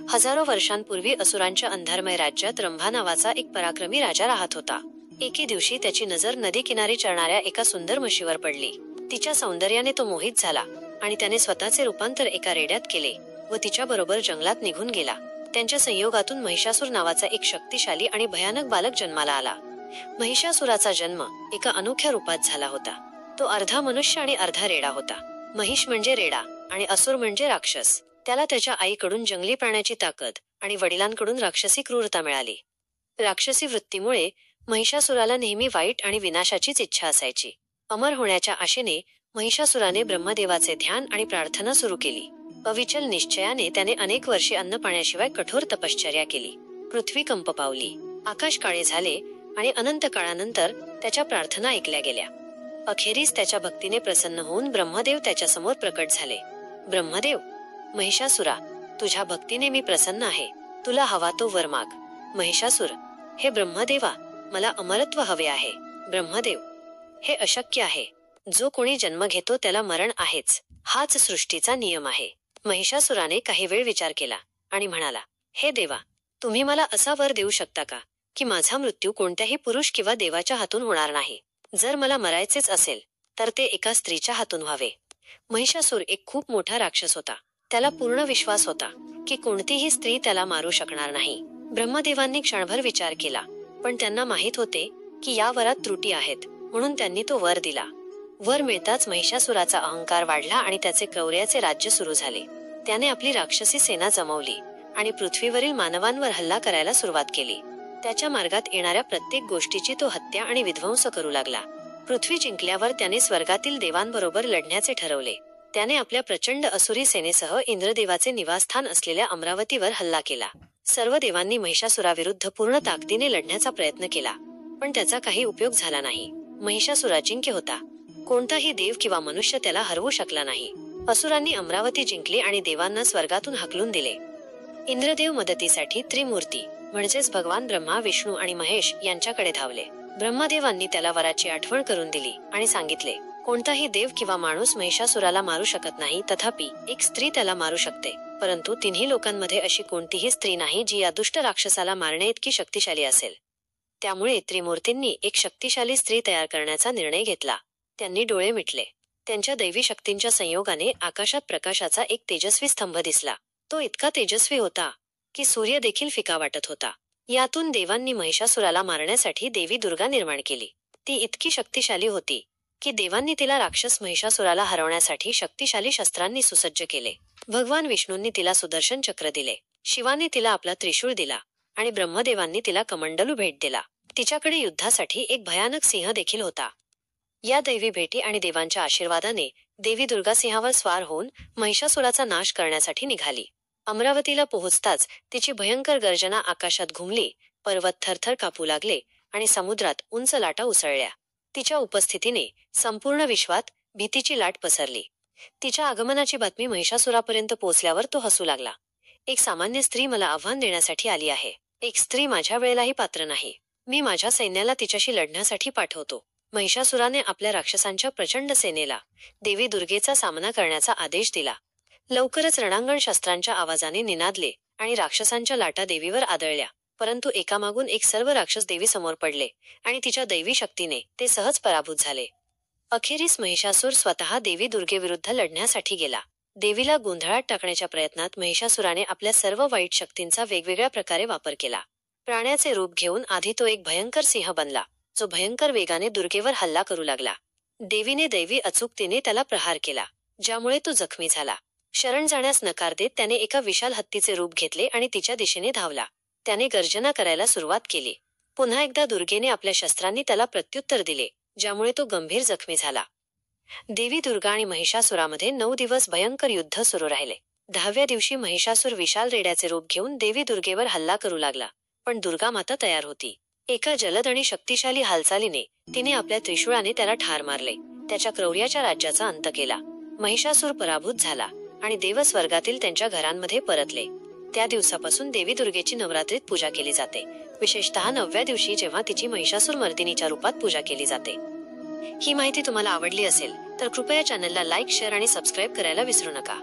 हजारो वर्षांपूर्वी असुरांच्या अंधारमय राज्यात रंभा नावाचा एक पराक्रमी राजा राहत होता। एके दिवशी त्याची नजर नदी किनारी चरणाऱ्या एका सुंदर म्हशीवर पडली। तिच्या सौंदर्याने तो मोहित झाला आणि त्याने स्वतःचे रूपांतर एका रेड्यात केले व तिच्या बरोबर जंगलात निघून गेला। त्यांच्या संयोगातून महिषासुर नावाचा एक शक्तिशाली आणि भयानक बालक जन्माला आला। महिषासुराचा जन्म एका अनोख्या रूपात झाला होता। तो अर्धा मनुष्य आणि अर्धा रेडा होता। महिष म्हणजे रेडा आणि असुर म्हणजे राक्षस। त्याला त्याच्या आईकडून जंगली प्राण्याची ताकद आणि वडिलांकडून राक्षसी क्रूरता मिळाली। राक्षसी वृत्तीमुळे महिषासुराला नेहमी वाईट आणि विनाशाचीच इच्छा असायची। अमर होण्याच्या आशेने महिषासुराने ब्रह्मदेवाचे ध्यान आणि प्रार्थना सुरू केली। अविचल निश्चयाने त्याने अनेक वर्षे अन्न पाण्याशिवाय कठोर तपश्चर्या केली। पृथ्वी कंप पावली, आकाश काळे झाले आणि अनंत काळानंतर त्याच्या प्रार्थना ऐकल्या गेल्या। अखेरीस त्याच्या भक्तीने प्रसन्न होऊन ब्रह्मदेव त्याच्यासमोर प्रकट झाले। ब्रह्मदेव, महिषासुरा, तुझ्या भक्तीने मी प्रसन्न आहे, तुला हवा तो वर माग। महिषासुर, हे ब्रह्मदेवा, मला अमरत्व हवे आहे। ब्रह्मदेव, हे अशक्य आहे, जो कोणी जन्म घेतो त्याला मरण आहेच, हाच सृष्टीचा नियम आहे। महिषासुराने काही वेळ विचार केला आणि म्हणाला, हे देवा, तुम्ही मला असा वर देऊ शकता का की माझा मृत्यू कोणत्याही पुरुष किंवा देवाच्या हातून होणार नाही। जर मला मरायचेच असेल तर ते एका स्त्रीच्या हातून व्हावे। महिषासुर एक खूप मोठा राक्षस होता। त्याला पूर्ण विश्वास होता की कोणतीही स्त्री त्याला मारू शकणार नाही। ब्रह्मदेवांनी क्षणभर विचार केला, पण त्यांना माहित होते की या वरात त्रुटी आहेत, म्हणून त्यांनी तो वर दिला। वर मिळताच महिषासुराचा अहंकार वाढला आणि त्याचे क्रौर्याचे राज्य सुरू झाले। त्याने आपली राक्षसी सेना जमवली आणि पृथ्वीवरील मानवांवर हल्ला करायला सुरुवात केली। त्याच्या मार्गात येणाऱ्या प्रत्येक गोष्टीची तो हत्या आणि विध्वंस करू लागला। पृथ्वी जिंकल्यावर त्याने स्वर्गातील देवांबरोबर लढण्याचे ठरवले। त्याने आपल्या प्रचंड असुरी सेनेसह इंद्रदेवाचे निवासस्थान असलेल्या अमरावतीवर हल्ला केला। सर्व देवांनी महिषासुराविरुद्ध पूर्ण ताकदीने लढण्याचा प्रयत्न केला, पण त्याचा काही उपयोग झाला नाही। महिषासुर अजिंक्य होता, कोणताही देव किंवा मनुष्य त्याला हरवू शकला नाही। असुरांनी अमरावती जिंकली आणि देवांना स्वर्गातून हाकलून दिले। इंद्रदेव मदतीसाठी त्रिमूर्ती म्हणजेच भगवान ब्रह्मा, विष्णू आणि महेश यांच्याकडे धावले। ब्रह्मदेवांनी त्याला वराची आठवण करून दिली आणि सांगितले, कोणताही देव किंवा माणूस महिषासुराला मारू शकत नाही, तथापि एक स्त्री त्याला मारू शकते, परंतु तिन्ही लोकांमध्ये अशी कोणतीही स्त्री नाही जी या दुष्ट राक्षसाला मारण्याइतकी शक्तिशाली असेल। त्यामुळे त्रिमूर्तींनी एक शक्तिशाली स्त्री तयार करण्याचा निर्णय घेतला। त्यांनी डोळे मिटले। त्यांच्या दैवी शक्तींच्या संयोगाने आकाशात प्रकाशाचा एक तेजस्वी स्तंभ दिसला। तो इतका तेजस्वी होता की सूर्य देखील फिका वाटत होता। यातून देवांनी महिषासुराला मारण्यासाठी देवी दुर्गा निर्माण केली। ती इतकी शक्तिशाली होती की देवांनी तिला राक्षस महिषासुराला हरवण्यासाठी शक्तिशाली शस्त्रांनी सुसज्ज केले। भगवान विष्णूंनी तिला सुदर्शन चक्र दिले, शिवाने तिला आपला त्रिशूळ दिला आणि ब्रह्मदेवांनी तिला कमंडलू भेट दिला। तिच्याकडे युद्धासाठी एक भयानक सिंह देखील होता। या दैवी भेटी आणि देवांच्या आशीर्वादाने देवी दुर्गा सिंहावर स्वार होऊन महिषासुराचा नाश करण्यासाठी निघाली। अमरावतीला पोहोचताच तिची भयंकर गर्जना आकाशात घुमली, पर्वत थरथर कापू लागले आणि समुद्रात उंच लाटा उसळल्या। तिच्या उपस्थितीने संपूर्ण विश्वात भीतीची लाट पसरली। तिच्या आगमनाची बातमी महिषासुरापर्यंत पोहोचल्यावर तो हसू लागला। एक सामान्य स्त्री मला आव्हान देण्यासाठी आली आहे। एक स्त्री माझ्या वेळेलाही पात्र नाही। मी माझ्या सैन्याला तिच्याशी लढण्यासाठी पाठवतो। महिषासुराने आपल्या राक्षसांच्या प्रचंड सेनेला देवी दुर्गेचा सामना करण्याचा आदेश दिला। लवकरच रणांगण शस्त्रांच्या आवाजाने निनादले आणि राक्षसांच्या लाटा देवीवर आदळल्या, परंतु एकामागून एक सर्व राक्षस देवी समोर पडले आणि तिच्या दैवी शक्तीने ते सहज पराभूत झाले। अखेरीस महिषासुर स्वतः देवी दुर्गेविरुद्ध लढण्यासाठी गेला। देवीला गोंधळात टाकण्याच्या प्रयत्नात महिषासुराने आपल्या सर्व वाईट शक्तींचा वेगवेगळ्या प्रकारे वापर केला। प्राण्याचे रूप घेऊन आधी तो एक भयंकर सिंह बनला, जो भयंकर वेगाने दुर्गेवर हल्ला करू लागला। देवीने दैवी अचूकतेने त्याला प्रहार केला, ज्यामुळे तो जखमी झाला। शरण जाण्यास नकार देत त्याने एका विशाल हत्तीचे रूप घेतले आणि तिच्या दिशेने धावला। त्याने गर्जना करायला सुरुवात केली। पुन्हा एकदा दुर्गेने आपल्या शस्त्रांनी त्याला प्रत्युत्तर दिले, ज्यामुळे तो गंभीर जखमी झाला। देवी दुर्गा आणि महिषासुरामध्ये 9 दिवस भयंकर युद्ध सुरू राहिले। 10व्या दिवशी महिषासुर विशाल रेड्याचे रूप घेऊन देवी दुर्गेवर हल्ला करू लागला, पण दुर्गा माता तयार होती। एका जलद आणि शक्तिशाली हालचालीने तिने आपल्या त्रिशूळाने त्याला ठार मारले। त्याच्या क्रौर्याच्या राज्याचा अंत केला। महिषासुर पराभूत झाला आणि देव स्वर्गातील त्यांच्या घरांमध्ये परतले। त्या दिवसापासून देवी दुर्गेची नवरात्रीत पूजा केली जाते, विशेषतः 9व्या दिवशी, जेव्हा तिची महिषासुर मर्दिनीच्या रूपात पूजा केली जाते। ही माहिती तुम्हाला आवडली असेल तर कृपया चॅनलला लाईक, शेअर आणि सबस्क्राईब करायला विसरू नका।